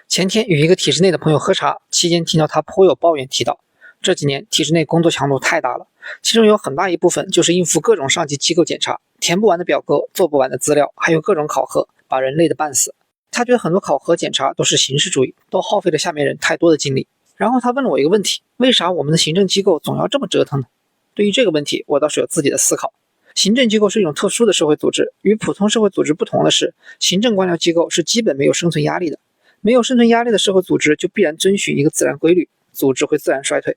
前天与一个体制内的朋友喝茶，期间听到他颇有抱怨，提到这几年体制内工作强度太大了，其中有很大一部分就是应付各种上级机构检查，填不完的表格，做不完的资料，还有各种考核，把人累得半死。他觉得很多考核检查都是形式主义，都耗费了下面人太多的精力。然后他问了我一个问题，为啥我们的行政机构总要这么折腾呢？对于这个问题，我倒是有自己的思考。行政机构是一种特殊的社会组织，与普通社会组织不同的是，行政官僚机构是基本没有生存压力的。没有生存压力的社会组织就必然遵循一个自然规律，组织会自然衰退。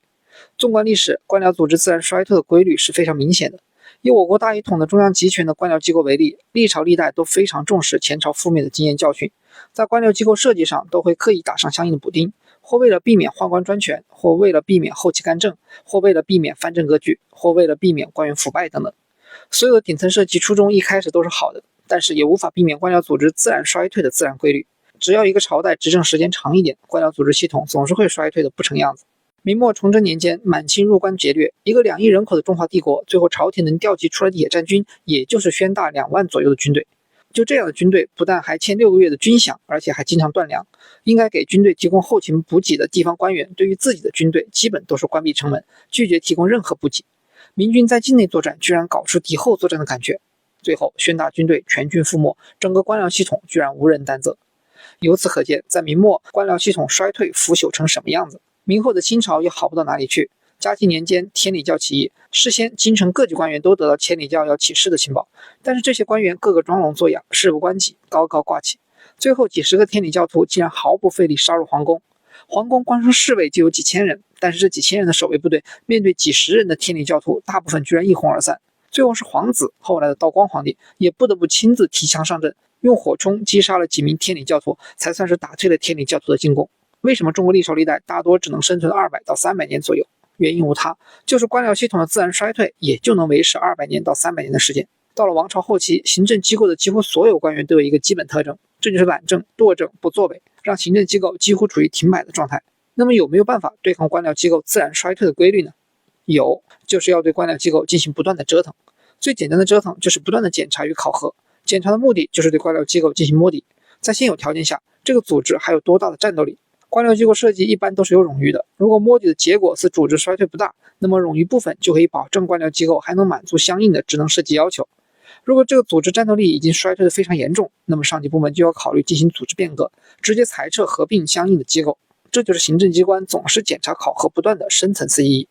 纵观历史，官僚组织自然衰退的规律是非常明显的。以我国大一统的中央集权的官僚机构为例，历朝历代都非常重视前朝覆灭的经验教训，在官僚机构设计上都会刻意打上相应的补丁，或为了避免宦官专权，或为了避免后期干政，或为了避免藩镇割据，或为了避免官员腐败等等。所有的顶层设计初衷一开始都是好的，但是也无法避免官僚组织自然衰退的自然规律。只要一个朝代执政时间长一点，官僚组织系统总是会衰退的不成样子。明末崇祯年间，满清入关劫掠，一个2亿人口的中华帝国，最后朝廷能调集出来的野战军，也就是宣大2万左右的军队。就这样的军队，不但还欠6个月的军饷，而且还经常断粮。应该给军队提供后勤补给的地方官员，对于自己的军队基本都是关闭城门，拒绝提供任何补给。明军在境内作战，居然搞出敌后作战的感觉。最后，宣大军队全军覆没，整个官僚系统居然无人担责。由此可见，在明末官僚系统衰退腐朽成什么样子。明后的清朝也好不到哪里去。嘉靖年间天理教起义，事先京城各级官员都得到天理教要起事的情报，但是这些官员个个装聋作哑，事不关己，高高挂起。最后几十个天理教徒竟然毫不费力杀入皇宫，皇宫光是侍卫就有几千人，但是这几千人的守卫部队面对几十人的天理教徒，大部分居然一哄而散。最后是皇子，后来的道光皇帝也不得不亲自提枪上阵，用火冲击杀了几名天理教徒，才算是打退了天理教徒的进攻。为什么中国历朝历代大多只能生存200到300年左右？原因无他，就是官僚系统的自然衰退也就能维持200年到300年的时间。到了王朝后期，行政机构的几乎所有官员都有一个基本特征，这就是懒政、惰政、不作为，让行政机构几乎处于停摆的状态。那么有没有办法对抗官僚机构自然衰退的规律呢？有，就是要对官僚机构进行不断的折腾。最简单的折腾就是不断的检查与考核，检查的目的就是对官僚机构进行摸底，在现有条件下，这个组织还有多大的战斗力。官僚机构设计一般都是有冗余的，如果摸底的结果是组织衰退不大，那么冗余部分就可以保证官僚机构还能满足相应的职能设计要求。如果这个组织战斗力已经衰退得非常严重，那么上级部门就要考虑进行组织变革，直接裁撤合并相应的机构。这就是行政机关总是检查考核不断的深层次意义。